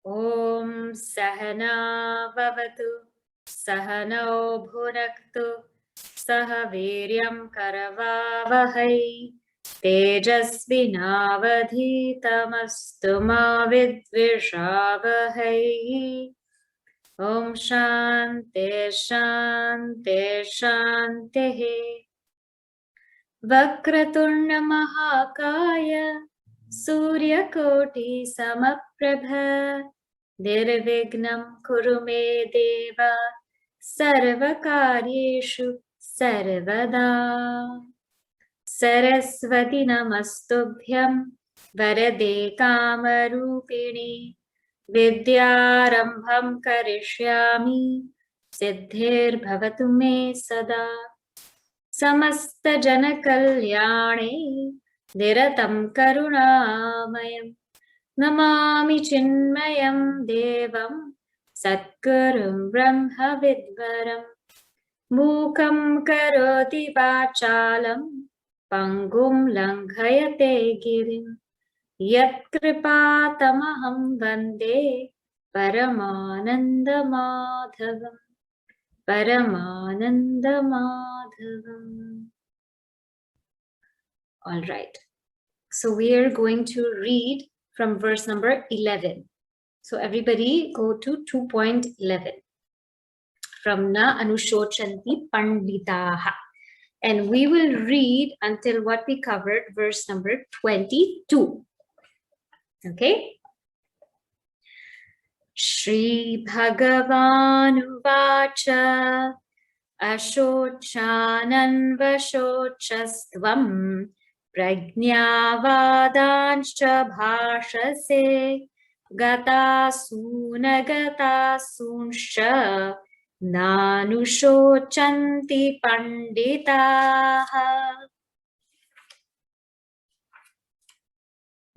Om Sahana Vavatu Sahano Bhunaktu Saha Viryam Karavavahai Tejasvinavadhitamastu ma vidvishavahai. Om Shanti Shanti Shanti. Vakraturna Mahakaya Suryakoti Samaprabha Nirvignam Kurume Deva Sarvakaryeshu Sarvada. Saraswati Namastubhyam Varade Kamarupini Vidyarambham Karishyami Siddhir Bhavatu Me Sada. समस्त जन कल्याणे निरतं करुणामयं नमामि चिन्मयं देवं सद्गुरुं ब्रह्मविद्वरं मूकं करोति वाचालं पङ्गुं लङ्घयते गिरिं यत्कृपातमहं वन्दे परमानन्दमाधवम्. Paramananda Madhavam. All right. So we are going to read from verse number 11. So everybody go to 2.11. From Na Anushochanti Panditaha. And we will read until what we covered, verse number 22. Okay. Shri Bhagavanuvacha Ashochananvashocastvam Prajnavadanscha bhashase Gatasuna Nanushochanti Panditaha.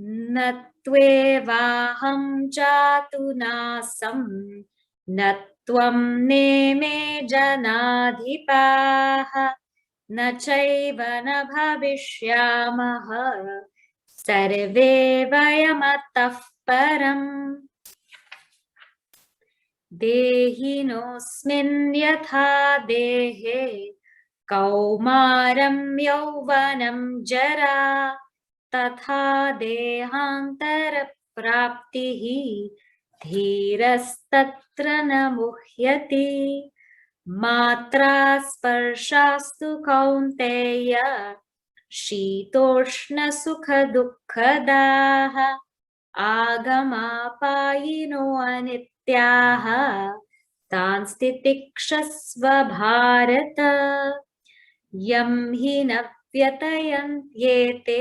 Natvevaham jatu nasam Natvam neme janadhipaha Nachaiva na bhavishyamaha Sarve vayamatah param Dehinosmin yatha dehe Kaumaram yauvanam jara Tatha dehantara praptihi dhirastatra namuhyati matra sparshastu kaunteya shitoshna sukha dukkadaha agamapayino anityaha tanstitikshasva bharata yam hi navyatayantyete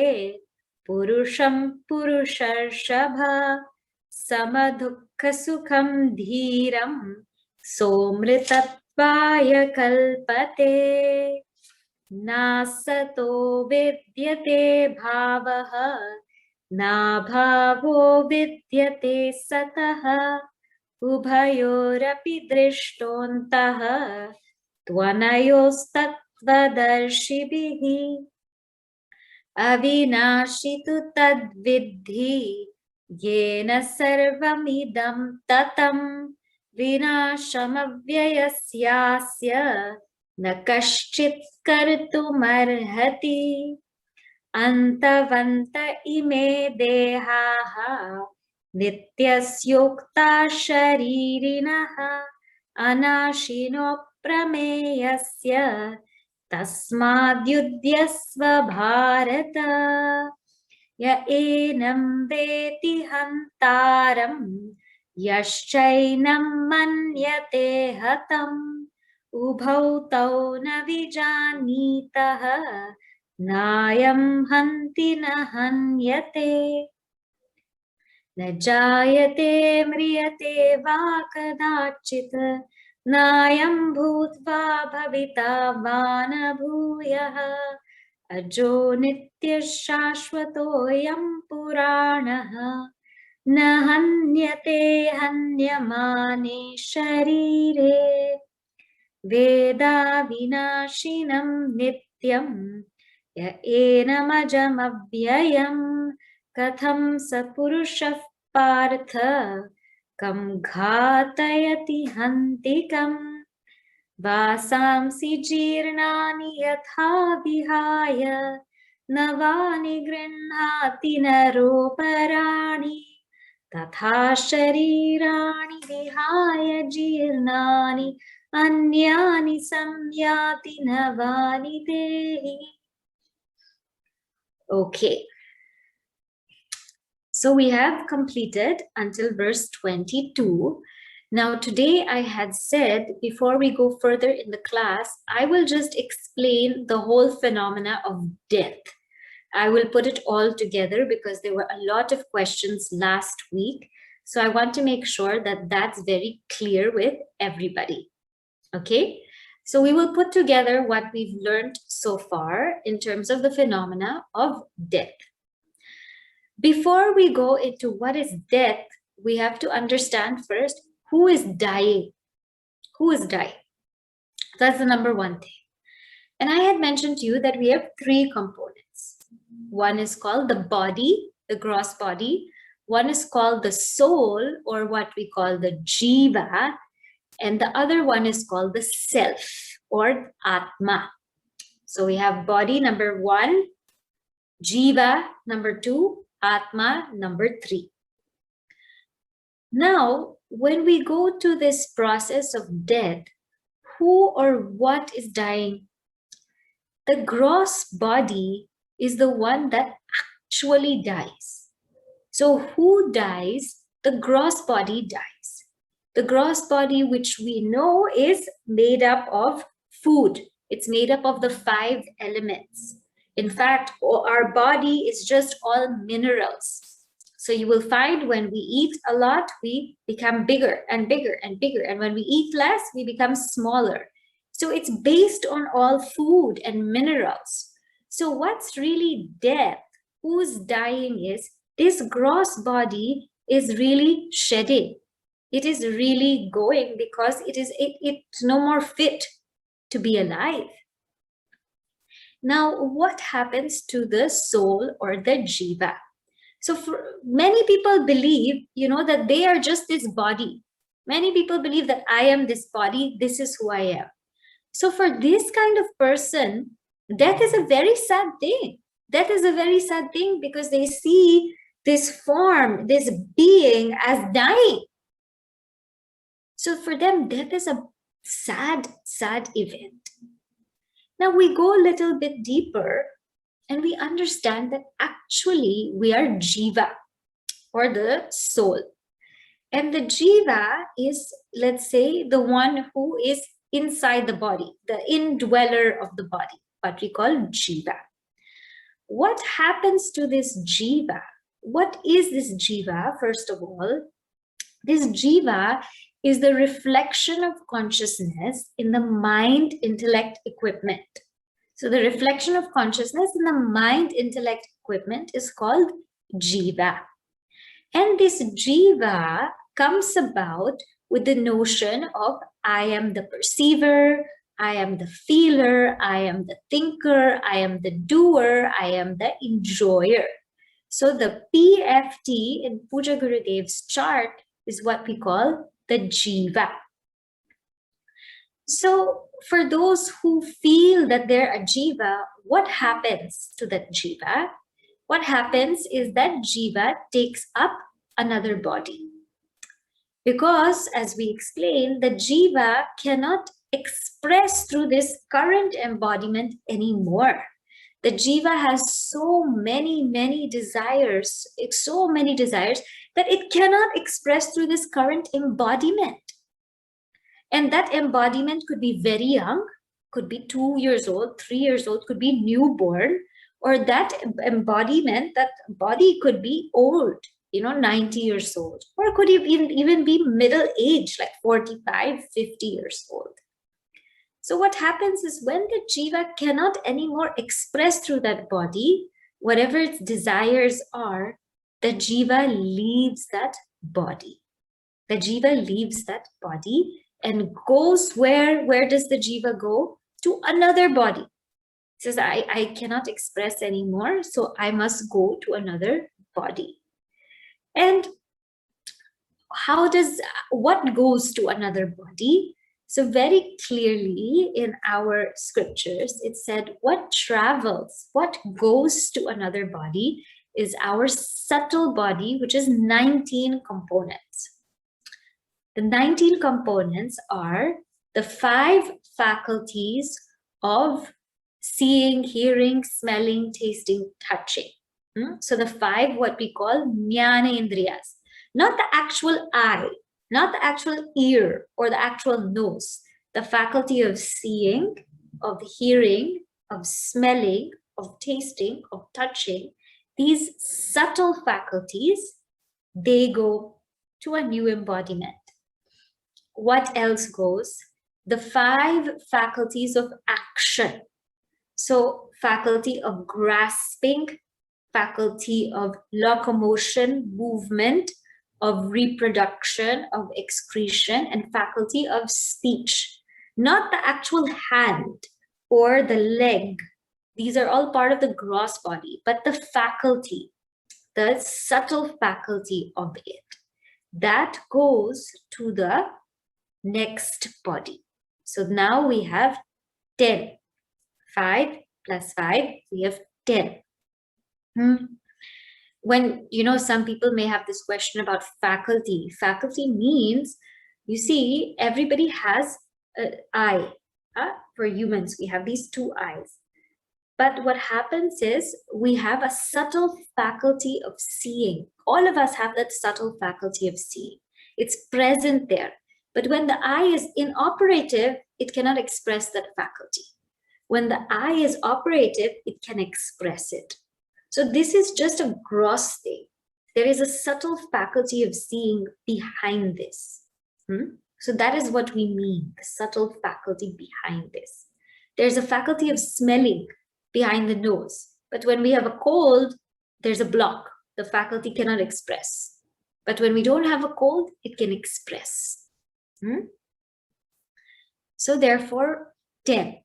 Purusham Purusharshabha Samadukha Sukham Dhiram Somritatvaya Kalpate Nasato Vidyate Bhavaha Nabhavo Vidyate Sataha Ubhayorapi Drishtontaha Tvanayostattvadarshibhihi Avinashitu tadvidhi yena sarvamidam tatam vinashamavyyasyasya nakaschit kartumarhati antavanta ime dehaha nityasyokta sharirinaha anashino prameyasya Tasmadyudyasva bharata ya enam veti hantaram yaschainam manyate hatam ubhau tau na vijanitaha nayam hanti na hanyate na jayate mriyate va kadachita Nayam bhutva bhavita vana bhuyaha ajo nitya shashvatoyam puranaha na hanyate hanyamane sharire veda vinashinam nityam ya enamajam avyayam katham sapurushav partha kam ghatayati hantikam vasamsi jirnani yatha vihaya navani grinhati naroparani tatha sharirani vihaya jirnani anyani samyati navani dehi. Okay. So we have completed until verse 22. Now today I had said, before we go further in the class, I will just explain the whole phenomena of death. I will put it all together because there were a lot of questions last week. So I want to make sure that that's very clear with everybody. Okay? So we will put together what we've learned so far in terms of the phenomena of death. Before we go into what is death, we have to understand first who is dying. Who is dying? That's the number one thing. And I had mentioned to you that we have three components. One is called the body, the gross body. One is called the soul, or what we call the jiva. And the other one is called the self, or atma. So we have body number one, jiva number two, atma number three. Now, when we go to this process of death, who or what is dying? The gross body is the one that actually dies. So who dies? The gross body dies. The gross body, which we know is made up of food. It's made up of the 5 elements. In fact, our body is just all minerals. So you will find when we eat a lot, we become bigger and bigger and bigger. And when we eat less, we become smaller. So it's based on all food and minerals. So what's really death? Who's dying is this gross body is really shedding. It is really going because it's no more fit to be alive. Now, what happens to the soul or the jiva? So for many people believe, that they are just this body. Many people believe that I am this body, this is who I am. So for this kind of person, death is a very sad thing. Death is a very sad thing because they see this form, this being as dying. So for them, death is a sad, sad event. Now we go a little bit deeper and we understand that actually we are jiva, or the soul. And the jiva is, let's say, the one who is inside the body, the indweller of the body, what we call jiva. What happens to this jiva? What is this jiva? First of all, this jiva is the reflection of consciousness in the mind-intellect equipment. So the reflection of consciousness in the mind-intellect equipment is called jiva. And this jiva comes about with the notion of I am the perceiver, I am the feeler, I am the thinker, I am the doer, I am the enjoyer. So the PFT in Puja Gurudev's chart is what we call the jiva. So for those who feel that they're a jiva, what happens to that jiva? What happens is that jiva takes up another body. Because as we explained, the jiva cannot express through this current embodiment anymore. The jiva has so many desires, that it cannot express through this current embodiment. And that embodiment could be very young, could be 2 years old, 3 years old, could be newborn, or that embodiment, that body could be old, 90 years old, or it could even be middle age, like 45, 50 years old. So what happens is when the jiva cannot anymore express through that body, whatever its desires are, the jiva leaves that body. The jiva leaves that body and goes where does the jiva go? To another body. It says, I cannot express anymore, so I must go to another body. And what goes to another body? So very clearly in our scriptures, it said what goes to another body is our subtle body, which is 19 components. The 19 components are the 5 faculties of seeing, hearing, smelling, tasting, touching. So the 5, what we call jnana indriyas, not the actual eye, not the actual ear or the actual nose, the faculty of seeing, of hearing, of smelling, of tasting, of touching. These subtle faculties, they go to a new embodiment. What else goes? The 5 faculties of action. So faculty of grasping, faculty of locomotion, movement, of reproduction, of excretion, and faculty of speech. Not the actual hand or the leg. These are all part of the gross body, but the faculty, the subtle faculty of it, that goes to the next body. So now we have 10. 5 plus 5, we have 10. When, some people may have this question about faculty. Faculty means, you see, everybody has an eye. For humans, we have these 2 eyes. But what happens is we have a subtle faculty of seeing. All of us have that subtle faculty of seeing. It's present there. But when the eye is inoperative, it cannot express that faculty. When the eye is operative, it can express it. So this is just a gross thing. There is a subtle faculty of seeing behind this. So that is what we mean, the subtle faculty behind this. There's a faculty of smelling behind the nose. But when we have a cold, there's a block. The faculty cannot express. But when we don't have a cold, it can express. So therefore, 10.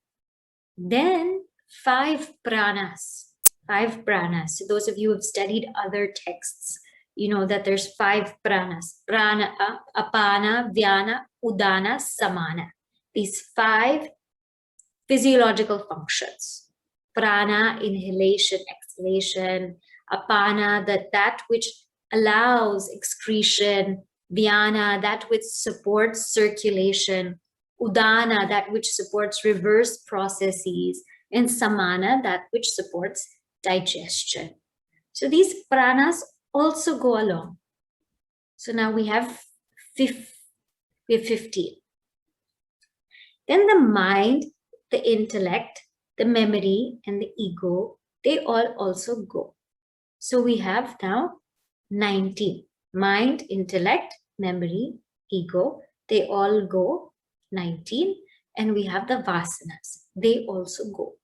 Then 5 pranas. 5 pranas. So those of you who have studied other texts, you know that there's 5 pranas. Prana, apana, vyana, udana, samana. These 5 physiological functions. Prana, inhalation, exhalation. Apana, that which allows excretion. Vyana, that which supports circulation. Udana, that which supports reverse processes. And samana, that which supports digestion. So these pranas also go along. So now we have 15. Then the mind, the intellect, the memory, and the ego, they all also go. So we have now 19. Mind, intellect, memory, ego, they all go 19. And we have the vasanas, they also go.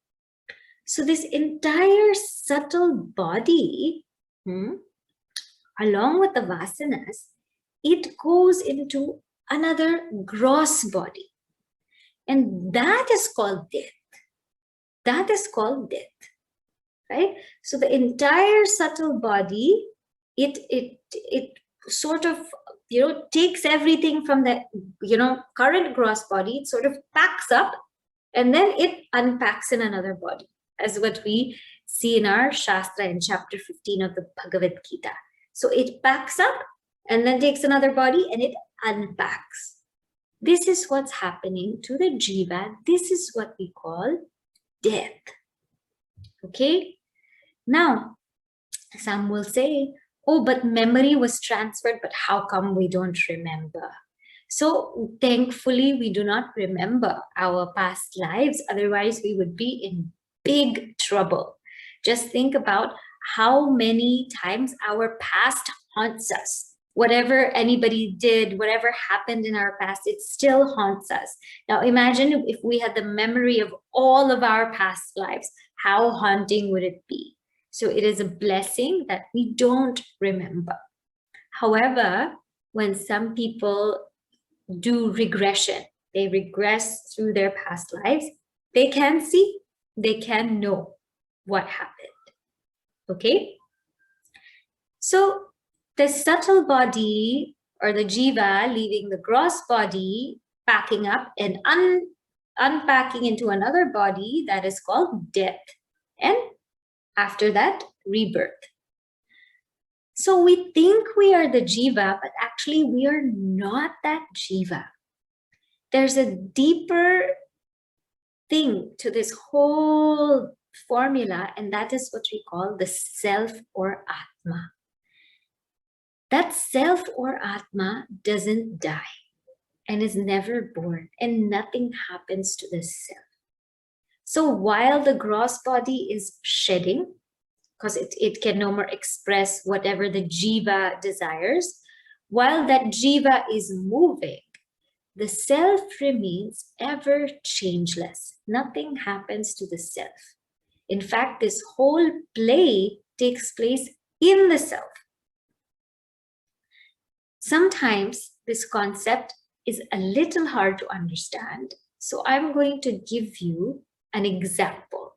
So this entire subtle body, along with the vasanas, it goes into another gross body. And that is called death. That is called death, right? So the entire subtle body, it sort of, takes everything from the, current gross body, it sort of packs up, and then it unpacks in another body, as what we see in our Shastra in chapter 15 of the Bhagavad Gita. So it packs up and then takes another body and it unpacks. This is what's happening to the jiva. This is what we call death. Okay? Now, some will say, oh, but memory was transferred, but how come we don't remember? So thankfully, we do not remember our past lives. Otherwise, we would be in big trouble. Just think about how many times our past haunts us. Whatever anybody did, whatever happened in our past, it still haunts us. Now imagine if we had the memory of all of our past lives, how haunting would it be? So it is a blessing that we don't remember. However, when some people do regression, they regress through their past lives, they can see, they can know what happened. Okay? So the subtle body or the jiva leaving the gross body, packing up and unpacking into another body that is called death. And after that, rebirth. So we think we are the jiva, but actually we are not that jiva. There's a deeper thing to this whole formula, and that is what we call the self or atma. That self or atma doesn't die and is never born, and nothing happens to the self. So while the gross body is shedding, because it can no more express whatever the jiva desires, while that jiva is moving, the self remains ever changeless. Nothing happens to the self. In fact, this whole play takes place in the self. Sometimes this concept is a little hard to understand, so I'm going to give you an example.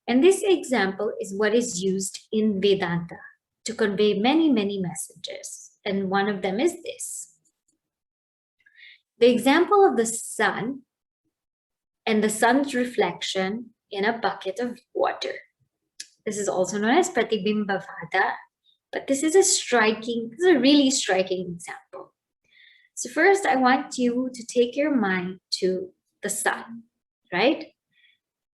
And this example is what is used in Vedanta to convey many, many messages. And one of them is this. The example of the sun and the sun's reflection in a bucket of water. This is also known as Pratibimbavada, but this is a really striking example. So first, I want you to take your mind to the sun, right?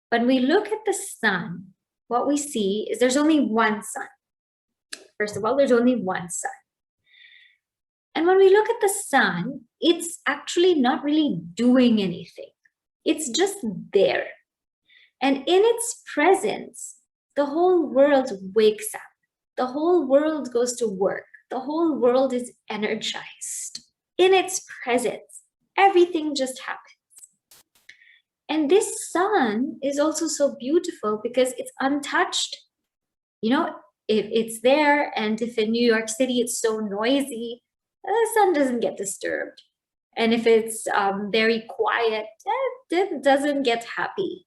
When we look at the sun, what we see is there's only one sun. First of all, there's only one sun. And when we look at the sun, it's actually not really doing anything. It's just there. And in its presence, the whole world wakes up. The whole world goes to work. The whole world is energized. In its presence, everything just happens. And this sun is also so beautiful because it's untouched. You know, if it's there, and if in New York City it's so noisy, the sun doesn't get disturbed. And if it's very quiet, it doesn't get happy.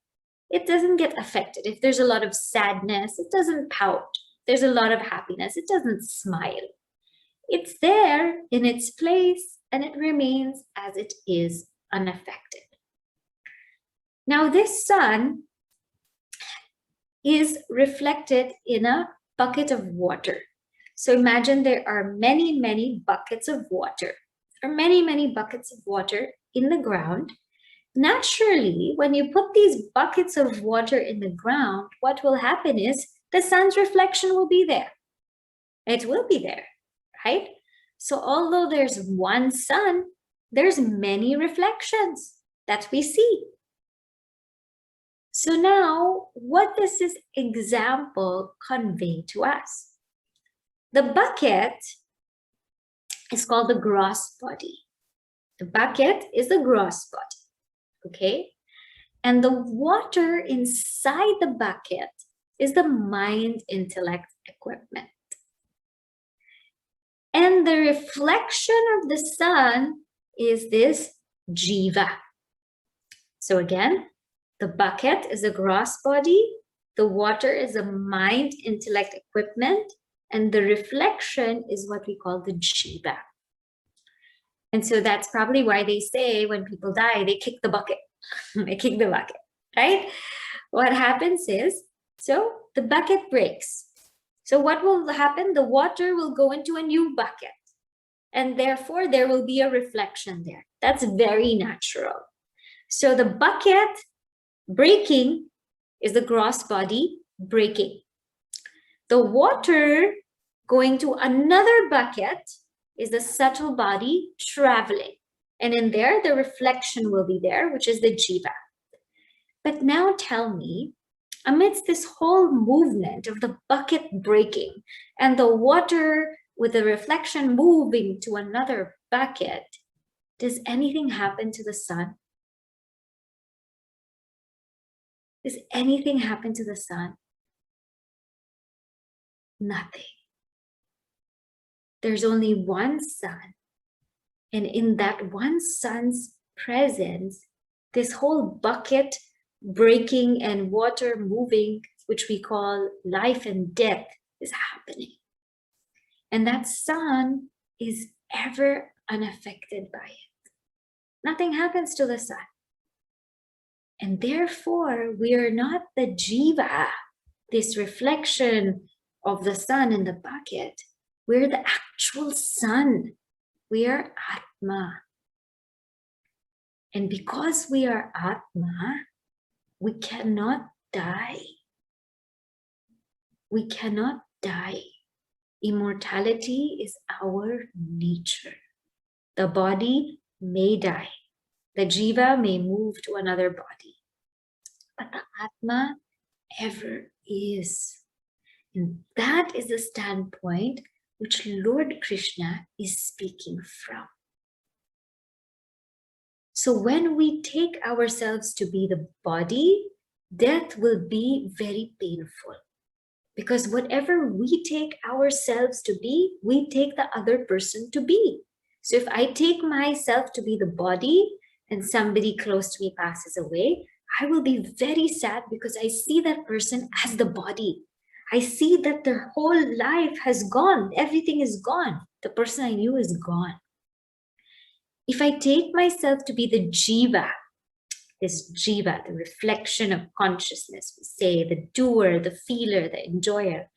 It doesn't get affected. If there's a lot of sadness, it doesn't pout. There's a lot of happiness, it doesn't smile. It's there in its place, and it remains as it is, unaffected. Now, this sun is reflected in a bucket of water. So imagine there are many, many buckets of water, or many, many buckets of water in the ground. Naturally, when you put these buckets of water in the ground, what will happen is the sun's reflection will be there. It will be there, right? So although there's one sun, there's many reflections that we see. So now, what does this example convey to us? The bucket is called the gross body. The bucket is the gross body, okay? And the water inside the bucket is the mind-intellect equipment. And the reflection of the sun is this jiva. So again, the bucket is a gross body, the water is a mind-intellect equipment, and the reflection is what we call the jiva. And so that's probably why they say when people die, they kick the bucket. They kick the bucket, right? What happens is, so the bucket breaks. So what will happen? The water will go into a new bucket. And therefore, there will be a reflection there. That's very natural. So the bucket breaking is the gross body breaking. The water going to another bucket is the subtle body traveling. And in there, the reflection will be there, which is the jiva. But now tell me, amidst this whole movement of the bucket breaking and the water with the reflection moving to another bucket, does anything happen to the sun? Does anything happen to the sun? Nothing. There's only one sun. And in that one sun's presence, this whole bucket breaking and water moving, which we call life and death, is happening. And that sun is ever unaffected by it. Nothing happens to the sun. And therefore, we are not the jiva, this reflection of the sun in the bucket. We're the actual sun. We are Atma. And because we are Atma, we cannot die. We cannot die. Immortality is our nature. The body may die. The jiva may move to another body. But the Atma ever is. And that is the standpoint which Lord Krishna is speaking from. So when we take ourselves to be the body, death will be very painful. Because whatever we take ourselves to be, we take the other person to be. So if I take myself to be the body and somebody close to me passes away, I will be very sad because I see that person as the body. I see that their whole life has gone. Everything is gone. The person I knew is gone. If I take myself to be the jiva, this jiva, the reflection of consciousness, we say, the doer, the feeler, the enjoyer,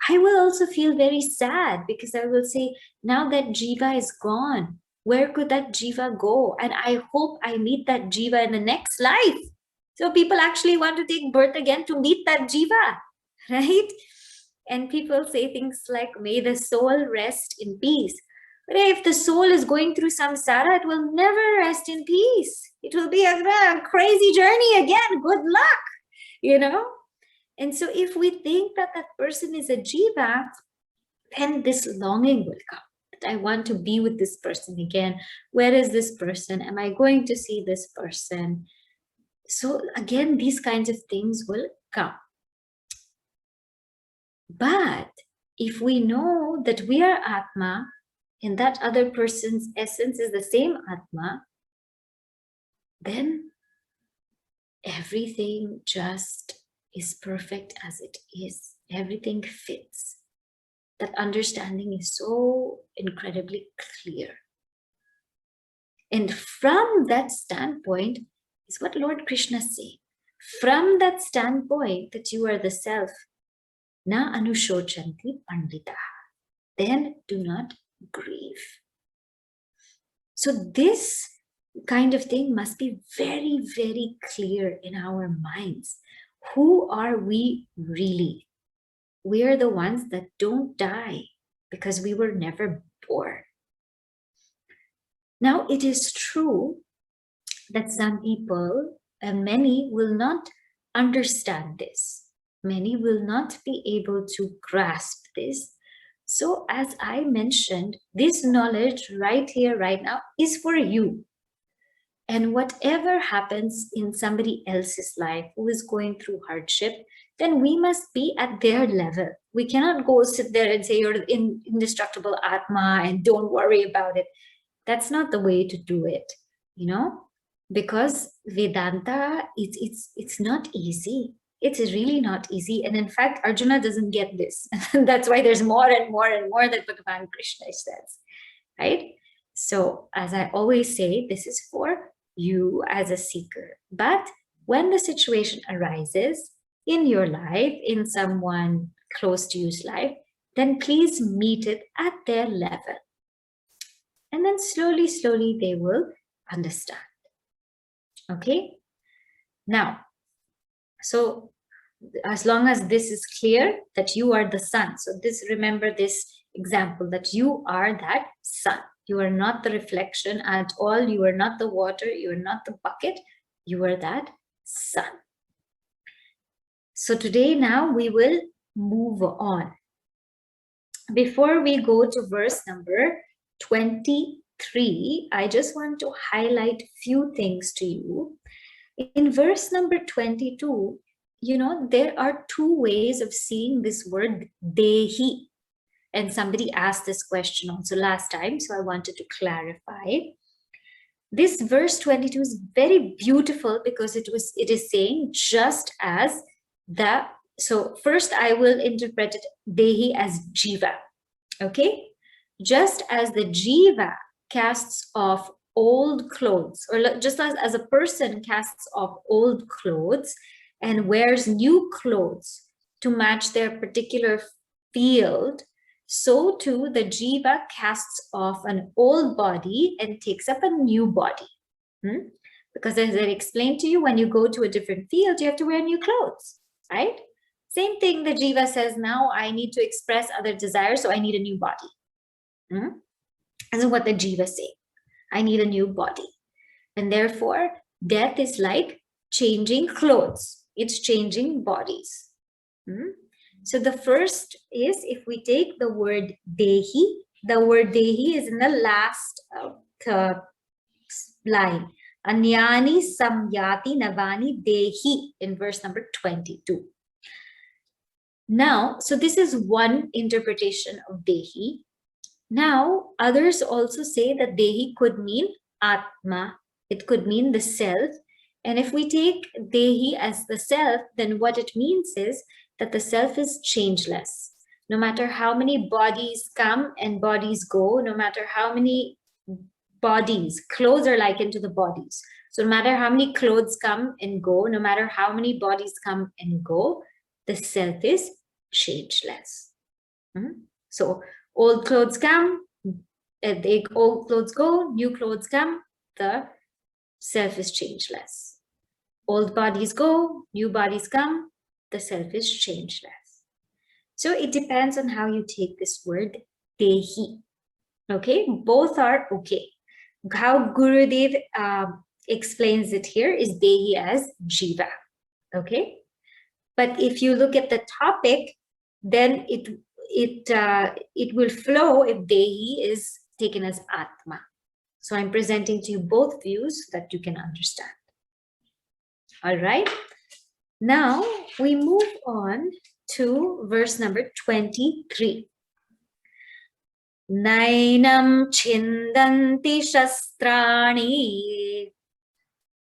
I will also feel very sad because I will say, now that jiva is gone, where could that jiva go? And I hope I meet that jiva in the next life. So people actually want to take birth again to meet that jiva, right? And people say things like, may the soul rest in peace. But if the soul is going through samsara, it will never rest in peace. It will be a crazy journey again. Good luck, you know? And so if we think that that person is a jiva, then this longing will come. That I want to be with this person again. Where is this person? Am I going to see this person? So again, these kinds of things will come. But if we know that we are Atma, and that other person's essence is the same Atma, then everything just is perfect as it is. Everything fits. That understanding is so incredibly clear. And from that standpoint is what Lord Krishna says. From that standpoint that you are the self, na anushochanti pandita, then do not grieve. So this kind of thing must be very, very clear in our minds. Who are we really? We are the ones that don't die because we were never born. Now, it is true that some people, and many, will not understand this. Many will not be able to grasp this. So as I mentioned, this knowledge right here, right now, is for you. And whatever happens in somebody else's life who is going through hardship, then we must be at their level. We cannot go sit there and say, you're indestructible Atma and don't worry about it. That's not the way to do it, you know, because Vedanta, it's not easy. It's really not easy. And in fact, Arjuna doesn't get this. That's why there's more and more and more that Bhagavan Krishna says, right? So as I always say, this is for you as a seeker. But when the situation arises in your life, in someone close to you's life, then please meet it at their level. And then slowly, slowly they will understand. Okay? Now, so as long as this is clear that you are the sun. So this, remember this example that you are that sun. You are not the reflection at all. You are not the water. You are not the bucket. You are that sun. So today now we will move on. Before we go to verse number 23, I just want to highlight few things to you. In verse number 22, you know, there are two ways of seeing this word dehi. And somebody asked this question also last time, so I wanted to clarify. This verse 22 is very beautiful because it is saying just as the, so first I will interpret it dehi as jiva. Okay, just as the jiva casts off old clothes, or just as a person casts off old clothes and wears new clothes to match their particular field, so too the jiva casts off an old body and takes up a new body. Because as I explained to you, when you go to a different field, you have to wear new clothes, right? Same thing, the jiva says, now I need to express other desires, so I need a new body. This is what the jiva say. I need a new body. And therefore, death is like changing clothes. It's changing bodies. So the first is, if we take the word dehi, the word dehi is in the last line. Anyani samyati navani dehi, in verse number 22. Now, so this is one interpretation of dehi. Now, others also say that dehi could mean atma. It could mean the self. And if we take dehi as the self, then what it means is that the self is changeless. No matter how many bodies come and bodies go, no matter how many bodies, clothes are likened to the bodies. So no matter how many clothes come and go, no matter how many bodies come and go, the self is changeless. So old clothes come, old clothes go, new clothes come, the self is changeless. Old bodies go, new bodies come, the self is changeless. So it depends on how you take this word dehi. Okay, both are okay. How Gurudev explains it here is dehi as jiva. Okay, but if you look at the topic, then it will flow if dehi is taken as atma. So I'm presenting to you both views so that you can understand. All right. Now we move on to verse number 23. Nainam chindanti shastrani.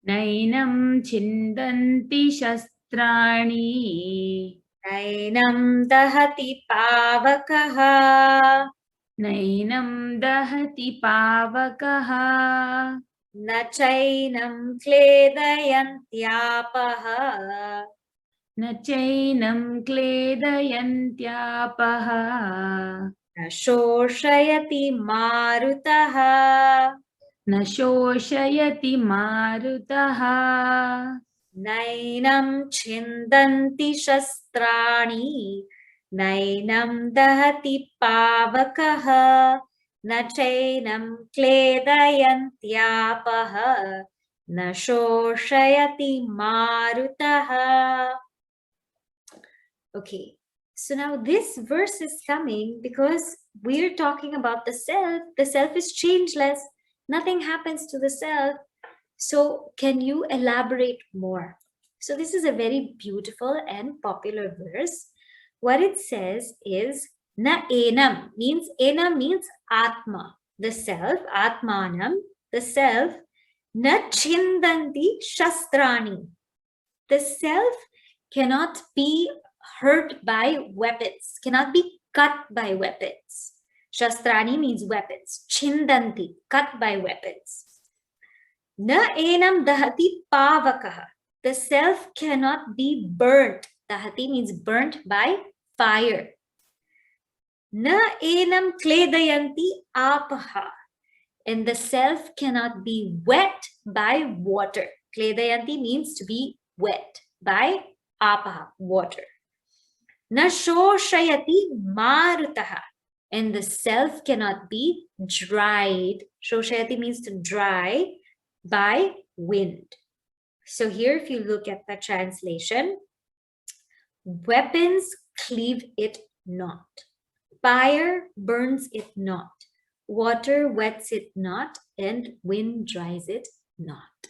Nainam chindanti shastrani. Nainam dahati pavakaha. Nainam dahati pavakaha. Na chainam kledayantyapaha. Na chainam kledayantyapaha. Na shoshayati marutaha. Na shoshayati marutaha. Nainam chindanti shastrani. Nainam dahati pavakaha. Na chainam kledayantyapaha. Na shoshayati marutaha. Okay, so now this verse is coming because we're talking about the self. The self is changeless. Nothing happens to the self. So can you elaborate more? So this is a very beautiful and popular verse. What it says is, na enam means atma, the self, atmanam, the self, na chindanti shastrani. The self cannot be hurt by weapons, cannot be cut by weapons. Shastrani means weapons. Chindanti, cut by weapons. Na enam dahati pavakaha. The self cannot be burnt. Dahati means burnt by fire. Na enam kledayanti apaha. And the self cannot be wet by water. Kledayanti means to be wet by apaha, water. Na shoshayati marutaha. And the self cannot be dried. Shoshayati means to dry by wind. So here, if you look at the translation, weapons cleave it not. Fire burns it not. Water wets it not, and wind dries it not.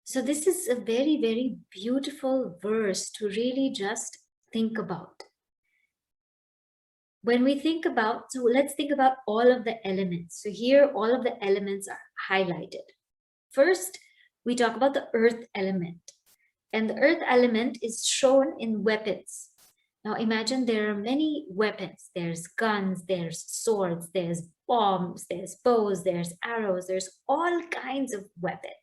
So this is a very, very beautiful verse to really just think about. When we think about, so let's think about all of the elements. So here, all of the elements are highlighted. First, we talk about the earth element. And the earth element is shown in weapons. Now imagine there are many weapons. There's guns, there's swords, there's bombs, there's bows, there's arrows, there's all kinds of weapons.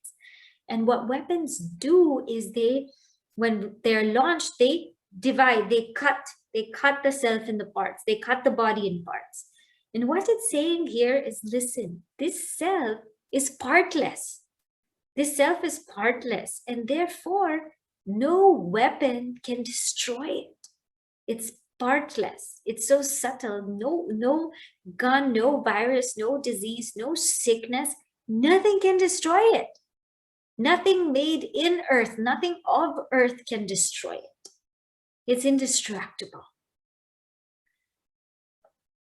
And what weapons do is when they're launched, they divide, they cut the self in the parts, they cut the body in parts. And what it's saying here is, listen, this self is partless. This self is partless, and therefore no weapon can destroy it. It's partless. It's so subtle. No gun, no virus, no disease, no sickness, nothing can destroy it. Nothing made in earth, nothing of earth can destroy it. It's indestructible.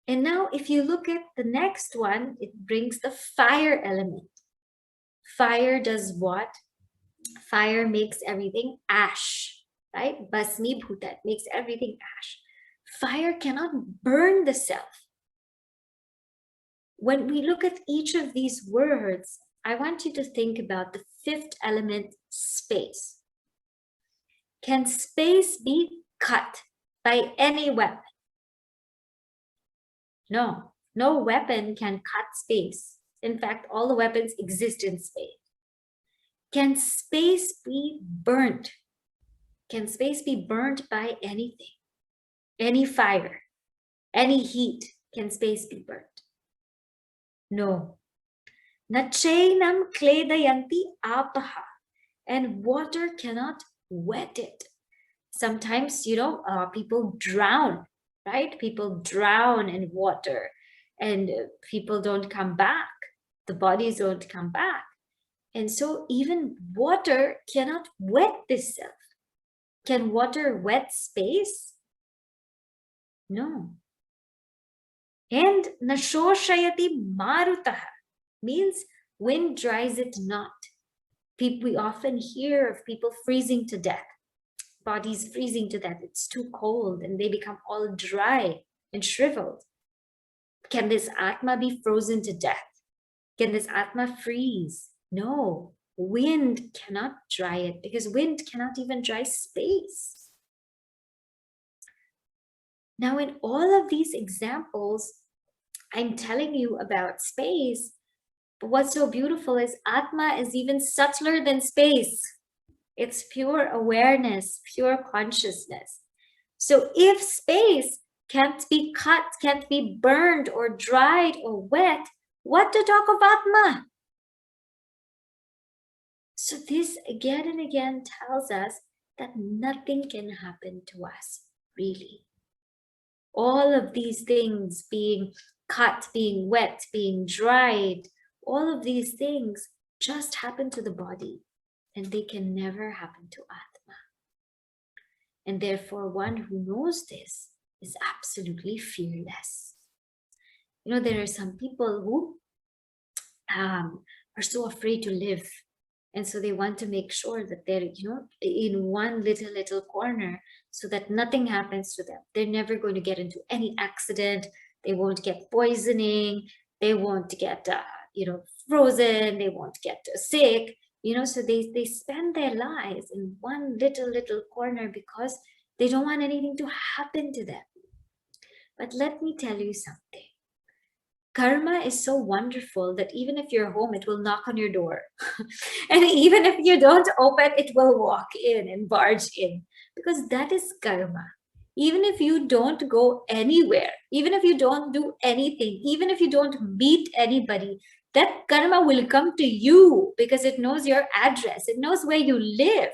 And now if you look at the next one, it brings the fire element. Fire does what? Fire makes everything ash, right? Basmi bhuta, makes everything ash. Fire cannot burn the self. When we look at each of these words, I want you to think about the fifth element, space. Can space be cut by any weapon? No, no weapon can cut space. In fact, all the weapons exist in space. Can space be burnt? Can space be burnt by anything? Any fire, any heat? Can space be burnt? No. Nachainam kledayanti apaha. And water cannot wet it. Sometimes, people drown, right? People drown in water and people don't come back. The bodies don't come back. And so even water cannot wet this self. Can water wet space? No. And nashoshayati marutaha means wind dries it not. We often hear of people freezing to death, bodies freezing to death. It's too cold and they become all dry and shriveled. Can this Atma be frozen to death? Can this Atma freeze? No, wind cannot dry it because wind cannot even dry space. Now, in all of these examples, I'm telling you about space, but what's so beautiful is Atma is even subtler than space. It's pure awareness, pure consciousness. So if space can't be cut, can't be burned or dried or wet, what to talk of Atma? So this again and again tells us that nothing can happen to us, really. All of these things being cut, being wet, being dried, all of these things just happen to the body and they can never happen to Atma. And therefore, one who knows this is absolutely fearless. There are some people who are so afraid to live. And so they want to make sure that they're, in one little corner so that nothing happens to them. They're never going to get into any accident. They won't get poisoning. They won't get, frozen. They won't get sick. So they spend their lives in one little corner because they don't want anything to happen to them. But let me tell you something. Karma is so wonderful that even if you're home, it will knock on your door. And even if you don't open, it will walk in and barge in, because that is karma. Even if you don't go anywhere, even if you don't do anything, even if you don't meet anybody, that karma will come to you because it knows your address, it knows where you live,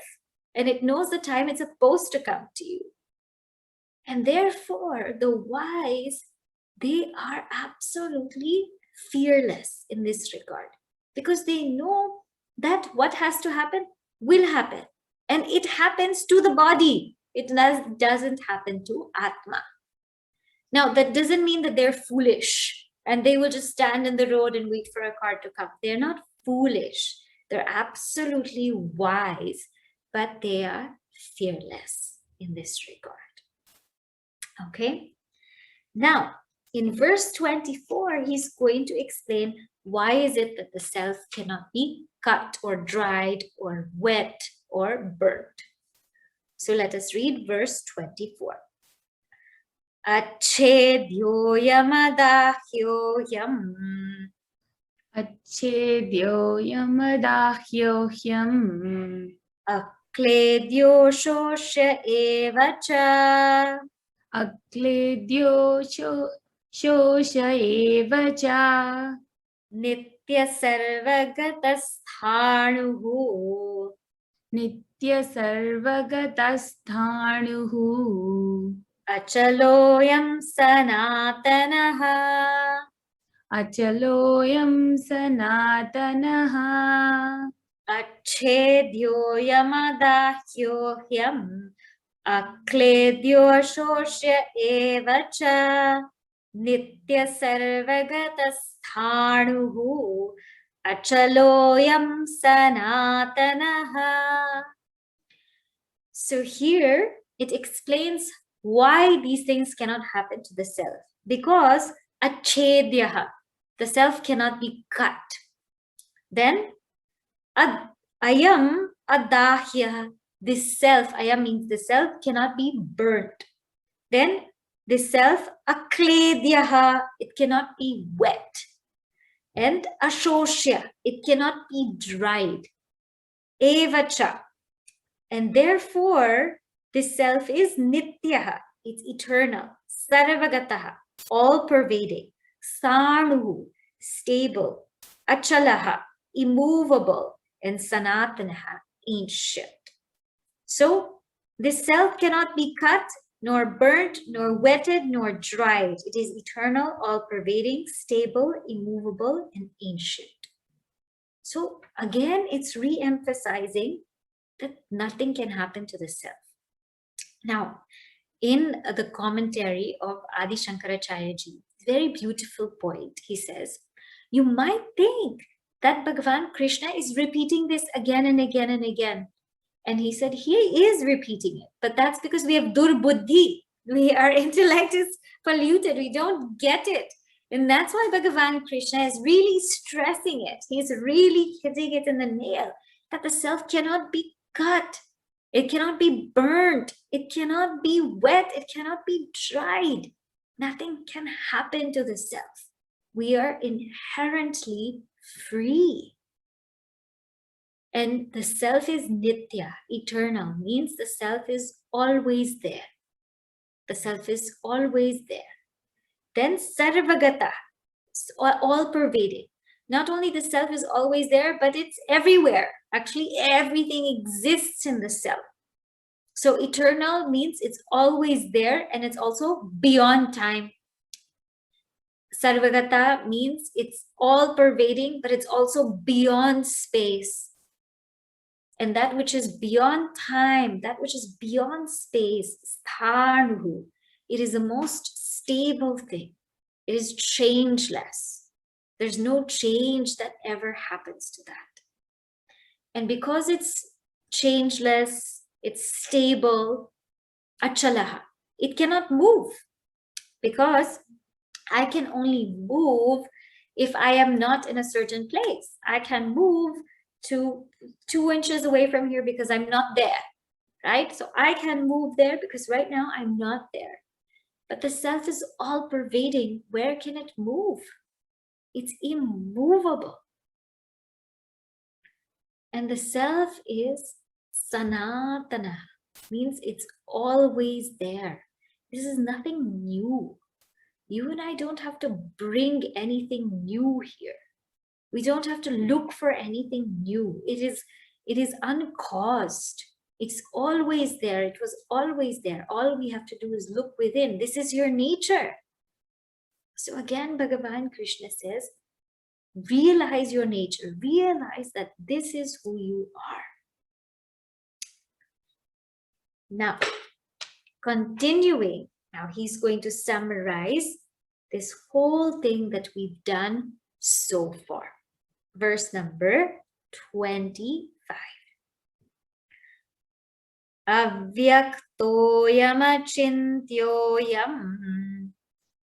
and it knows the time it's supposed to come to you. And therefore, the wise, they are absolutely fearless in this regard because they know that what has to happen will happen, and it happens to the body. It doesn't happen to Atma. Now, that doesn't mean that they're foolish and they will just stand in the road and wait for a car to come. They're not foolish. They're absolutely wise, but they are fearless in this regard. Okay? Now, in verse 24, he's going to explain why is it that the self cannot be cut or dried or wet or burnt. So let us read verse 24. अच्छेद्योऽयमदाह्योऽयम् अच्छेद्योऽयमदाह्योऽह्यम् अक्लेद्यो शोष्य एव च अक्लेद्यो शोष एव च नित्यसर्वगतस्थाणुः नित्यसर्वगतस्थाणुः अचलोऽयं सनातनः अचलोऽयं सनातनः अच्छेद्योऽयमदाह्योऽह्यम् अक्लेद्यो शोष्य एव च नित्यसर्वगतस्थाणुः अचलोऽयं सनातनः. So here it explains why these things cannot happen to the self. Because achedyaha, the self cannot be cut. Then ayam adahya, this self, ayam means the self cannot be burnt. Then the self akledyaha, it cannot be wet. And ashoshya, it cannot be dried. Evacha, and therefore this self is nityaha, it's eternal. Sarvagataha, all pervading. Sanuhu, stable. Achalaha, immovable. And sanatanaha, ancient. So this self cannot be cut, nor burnt, nor wetted, nor dried. It is eternal, all pervading, stable, immovable, and ancient. So again, it's re-emphasizing that nothing can happen to the self. Now, in the commentary of Adi Shankaracharya ji, very beautiful point, he says, you might think that Bhagavan Krishna is repeating this again and again and again. And he said, he is repeating it, but that's because we have durbuddhi. Our intellect is polluted. We don't get it. And that's why Bhagavan Krishna is really stressing it. He's really hitting it in the nail, that the self cannot be cut. It cannot be burnt. It cannot be wet. It cannot be dried. Nothing can happen to the self. We are inherently free. And the self is nitya, eternal, means the self is always there. The self is always there. Then sarvagata, all pervading. Not only the self is always there, but it's everywhere. Actually, everything exists in the self. So eternal means it's always there, and it's also beyond time. Sarvagata means it's all pervading, but it's also beyond space. And that which is beyond time, that which is beyond space, sthanuhu, it is the most stable thing. It is changeless. There's no change that ever happens to that. And because it's changeless, it's stable, achalaha, it cannot move. Because I can only move if I am not in a certain place. I can move to 2 inches away from here because I'm not there, right? So I can move there because right now I'm not there. But the self is all pervading. Where can it move? It's immovable. And the self is sanatana, means it's always there. This is nothing new. You and I don't have to bring anything new here. We don't have to look for anything new. It is uncaused. It's always there. It was always there. All we have to do is look within. This is your nature. So again, Bhagavan Krishna says, realize your nature. Realize that this is who you are. Now, continuing, now he's going to summarize this whole thing that we've done so far. Verse number 25. Avyaktoyamachintyoyam.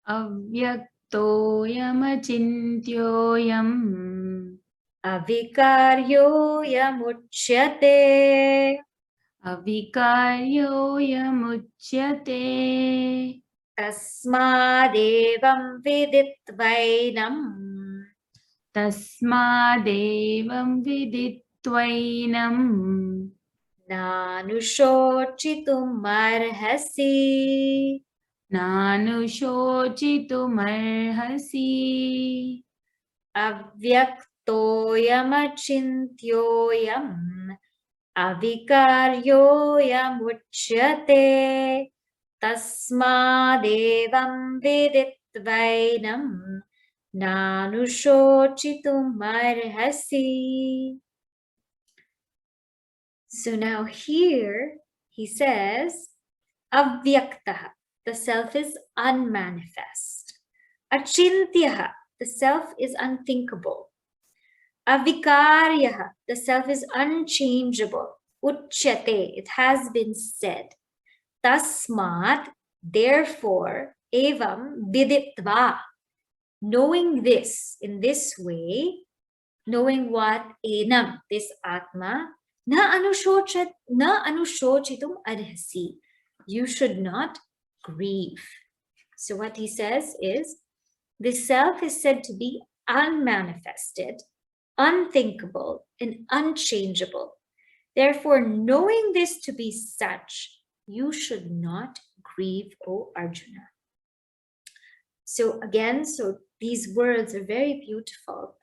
Avyaktoyamachintyoyam. Avikaryoyamuchyate. Avikaryoyamuchyate. Tasmadevam viditvainam Tasmadevam viditvainam nanushochitum arhasi. Nanushochitumarhasi. Avyaktoyamachintyoyam avikaryoyamuchyate tasmadevam viditvainam nanushochitum arhasi. So now here he says, avyaktaha, the self is unmanifest. Achintyaha, the self is unthinkable. Avikaryaha, the self is unchangeable. Uchyate, it has been said. Tasmat, therefore, evam viditva, knowing this in this way, knowing what? Enam, this Atma, na anushochitum arhasi. You should not grieve. So what he says is, the self is said to be unmanifested, unthinkable, and unchangeable. Therefore, knowing this to be such, you should not grieve, O Arjuna. So again, these words are very beautiful.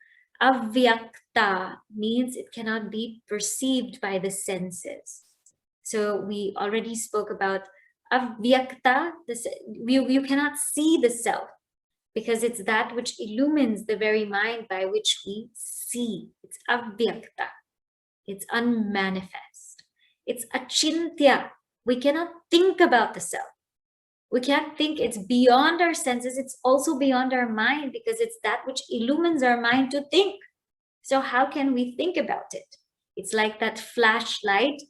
Avyakta means it cannot be perceived by the senses. So we already spoke about avyakta, you cannot see the self because it's that which illumines the very mind by which we see. It's avyakta. It's unmanifest. It's achintya. We cannot think about the self. We can't think, it's beyond our senses. It's also beyond our mind because it's that which illumines our mind to think. So how can we think about it? It's like that flashlight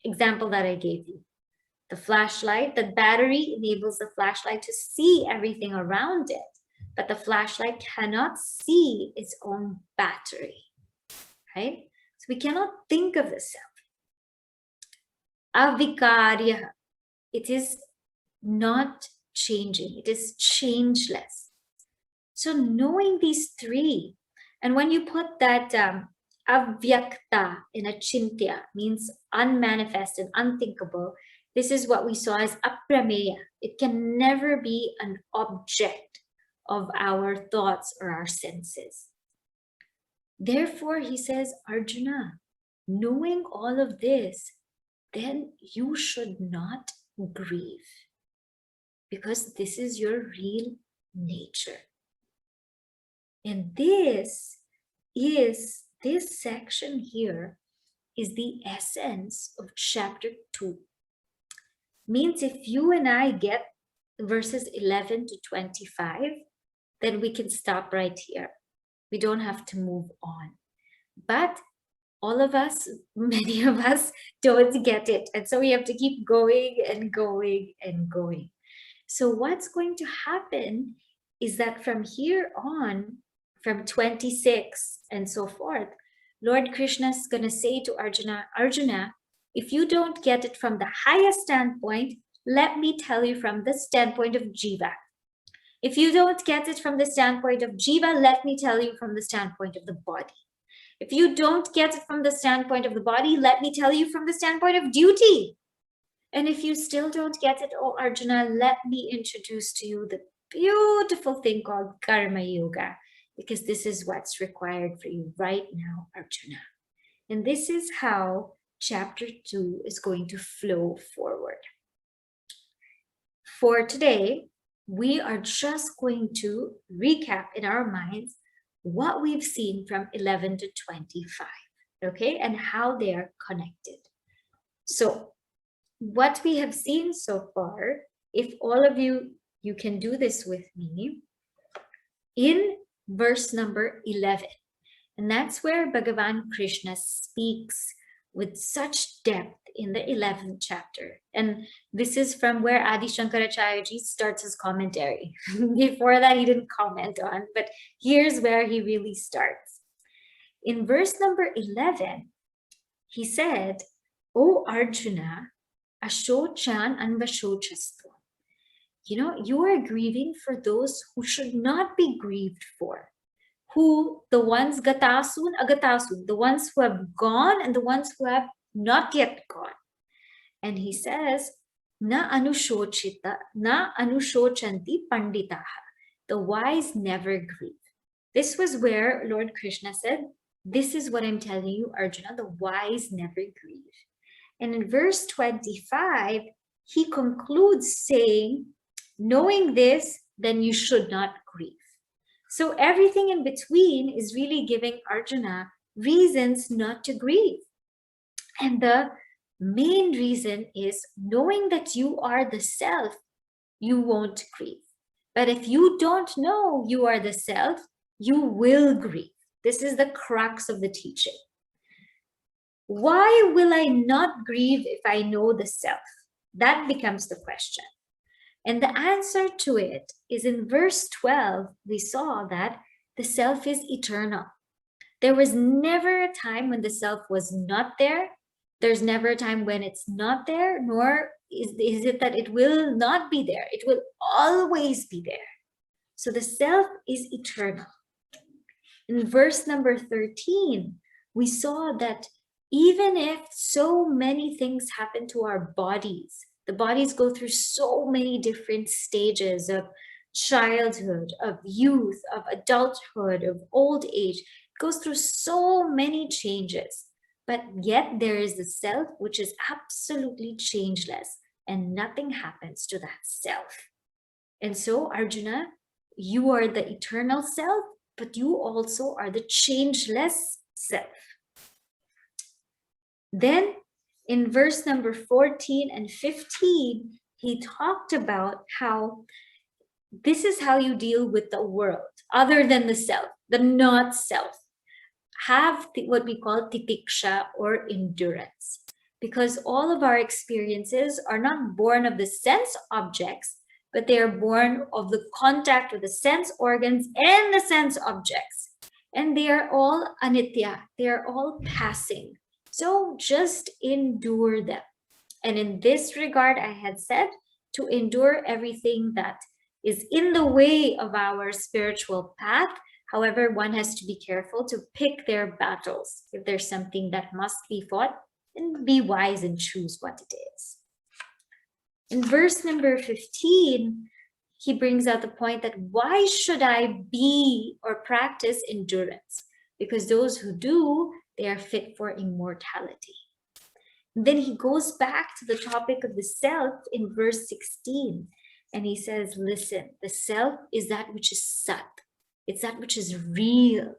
example that I gave you. The flashlight, the battery enables the flashlight to see everything around it, but the flashlight cannot see its own battery, right? So we cannot think of the self. Avikarya, it is not changing, it is changeless. So knowing these three, and when you put that avyakta in achintya, means unmanifest and unthinkable, this is what we saw as aprameya. It can never be an object of our thoughts or our senses. Therefore, he says, Arjuna, knowing all of this, then you should not grieve because this is your real nature. And this section here is the essence of chapter 2. Means if you and I get verses 11 to 25, then we can stop right here. We don't have to move on. But all of us, many of us don't get it. And so we have to keep going and going and going. So what's going to happen is that from here on, from 26 and so forth, Lord Krishna is going to say to Arjuna, Arjuna, if you don't get it from the highest standpoint, let me tell you from the standpoint of Jiva. If you don't get it from the standpoint of Jiva, let me tell you from the standpoint of the body. If you don't get it from the standpoint of the body, let me tell you from the standpoint of duty. And if you still don't get it, oh Arjuna, let me introduce to you the beautiful thing called Karma Yoga, because this is what's required for you right now, Arjuna. And this is how chapter 2 is going to flow forward. For today, we are just going to recap in our minds what we've seen from 11 to 25, okay, and how they are connected. So what we have seen so far, if all of you can do this with me, in verse number 11, and that's where Bhagavan Krishna speaks with such depth in the 11th chapter. And this is from where Adi Shankaracharya starts his commentary. Before that, he didn't comment on, but here's where he really starts. In verse number 11, he said, O Arjuna, ashochan anvashochastu. You are grieving for those who should not be grieved for. Who, the ones gatasun, agatasun, the ones who have gone and the ones who have not yet gone. And he says, na anushochanti panditaha. The wise never grieve. This was where Lord Krishna said, this is what I'm telling you, Arjuna, the wise never grieve. And in verse 25, he concludes saying, knowing this, then you should not grieve. So everything in between is really giving Arjuna reasons not to grieve. And the main reason is knowing that you are the self, you won't grieve. But if you don't know you are the self, you will grieve. This is the crux of the teaching. Why will I not grieve if I know the self? That becomes the question. And the answer to it is in verse 12, we saw that the self is eternal. There was never a time when the self was not there. There's never a time when it's not there, nor is it that it will not be there. It will always be there. So the self is eternal. In verse number 13, we saw that even if so many things happen to our bodies, the bodies go through so many different stages of childhood, of youth, of adulthood, of old age. It goes through so many changes. But yet there is the self which is absolutely changeless, and nothing happens to that self. And so, Arjuna, you are the eternal self, but you also are the changeless self. Then in verse number 14 and 15, he talked about how this is how you deal with the world, other than the self, the not self. Have what we call titiksha, or endurance, because all of our experiences are not born of the sense objects, but they are born of the contact with the sense organs and the sense objects. And they are all anitya, they are all passing. So just endure them. And in this regard, I had said to endure everything that is in the way of our spiritual path. However, one has to be careful to pick their battles. If there's something that must be fought, then be wise and choose what it is. In verse number 15, he brings out the point that why should I be or practice endurance? Because those who do, they are fit for immortality. And then he goes back to the topic of the self in verse 16, and he says, listen, the self is that which is sat. It's that which is real.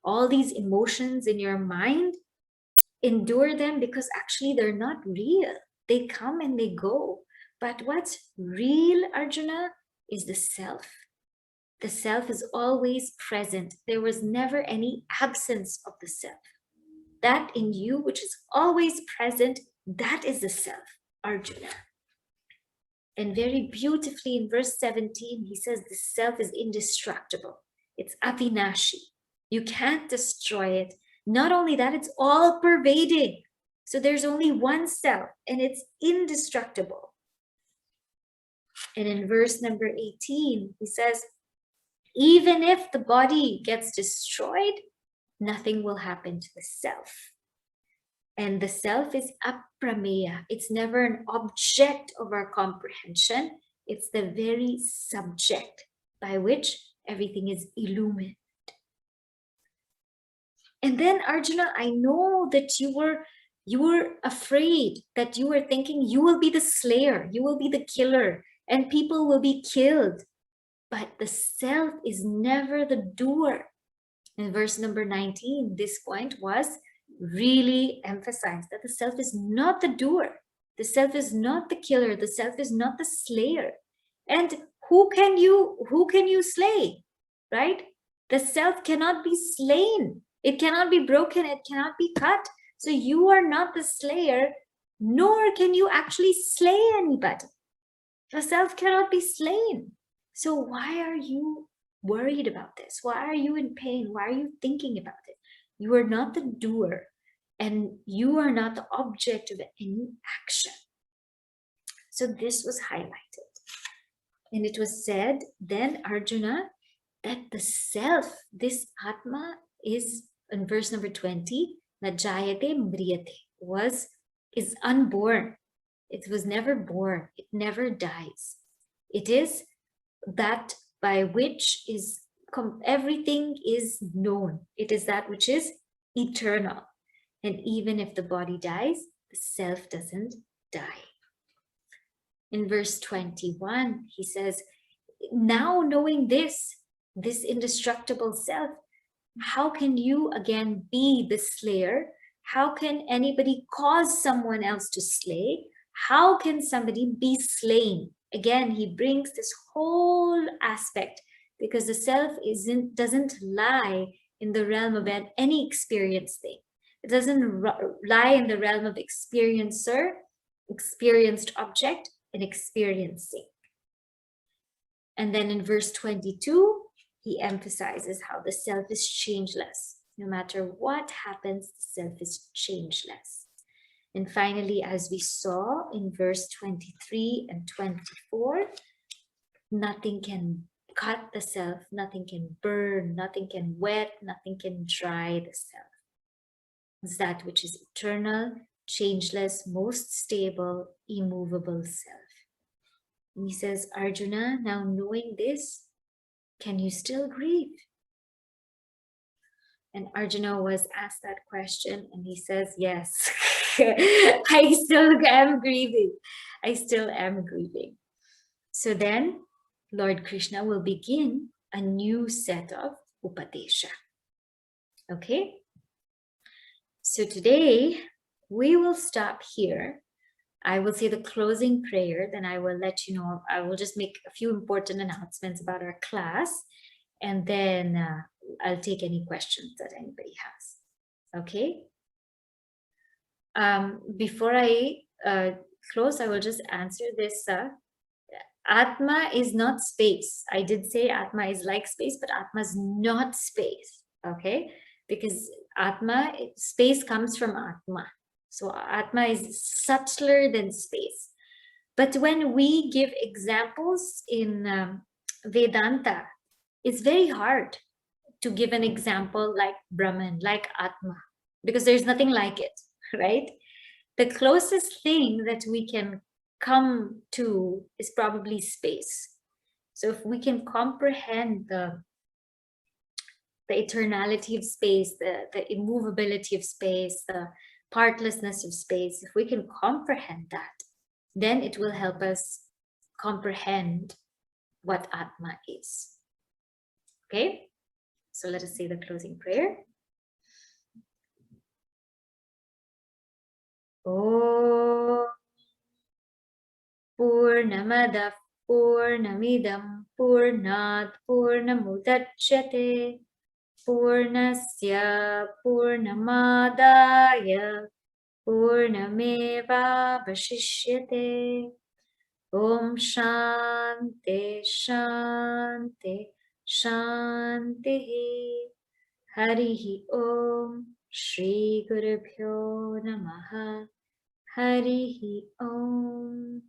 All these emotions in your mind, endure them, because actually they're not real. They come and they go. But what's real, Arjuna, is the self. The self is always present. There was never any absence of the self. That in you, which is always present, that is the self, Arjuna. And very beautifully in verse 17, he says the self is indestructible. It's avinashi. You can't destroy it. Not only that, it's all pervading. So there's only one self, and it's indestructible. And in verse number 18, he says, even if the body gets destroyed, nothing will happen to the self. And the self is aprameya. It's never an object of our comprehension. It's the very subject by which everything is illumined. And then, Arjuna, I know that you were afraid, that you were thinking you will be the slayer, you will be the killer, and people will be killed. But the self is never the doer. In verse number 19, this point was really emphasized, that the self is not the doer. The self is not the killer. The self is not the slayer. And who can you slay, right? The self cannot be slain. It cannot be broken. It cannot be cut. So you are not the slayer, nor can you actually slay anybody. The self cannot be slain. So why are you worried about this? Why are you in pain? Why are you thinking about it? You are not the doer, and you are not the object of any action. So this was highlighted. And it was said then, Arjuna, that the self, this Atma, is in verse number 20, Najayate Mriyate, is unborn. It was never born. It never dies. It is that by which is everything is known. It is that which is eternal. And even if the body dies, the self doesn't die. In verse 21, he says, now knowing this indestructible self, how can you again be the slayer? How can anybody cause someone else to slay? How can somebody be slain? Again, he brings this whole aspect, because the self doesn't lie in the realm of any experienced thing. It doesn't lie in the realm of experiencer, experienced object, and experiencing. And then in verse 22, he emphasizes how the self is changeless. No matter what happens, the self is changeless. And finally, as we saw in verse 23 and 24, nothing can cut the self, nothing can burn, nothing can wet, nothing can dry the self. It's that which is eternal, changeless, most stable, immovable self. And he says, Arjuna, now knowing this, can you still grieve? And Arjuna was asked that question, and he says, yes, I still am grieving. I still am grieving. So then Lord Krishna will begin a new set of Upadesha. Okay? So today we will stop here. I will say the closing prayer, then I will let you know. I will just make a few important announcements about our class, and then I'll take any questions that anybody has. Okay? Before I close, I will just answer this. Atma is not space. I did say Atma is like space, but Atma is not space. Okay? Because Atma, space comes from Atma. So Atma is subtler than space. But when we give examples in Vedanta, it's very hard to give an example like Brahman, like Atma, because there's nothing like it, right? The closest thing that we can come to is probably space. So if we can comprehend the eternality of space, the immovability of space, the partlessness of space, if we can comprehend that, then it will help us comprehend what Atma is. Okay? So let us say the closing prayer. Om Purnamada Purnamidam Purnat Purnamudachyate Purnasya Purnamadaya Purnameva Vashishyate. Om Shanti Shanti Shanti. Harihi Om Shri Gurubhyo Namaha. Harihi Om.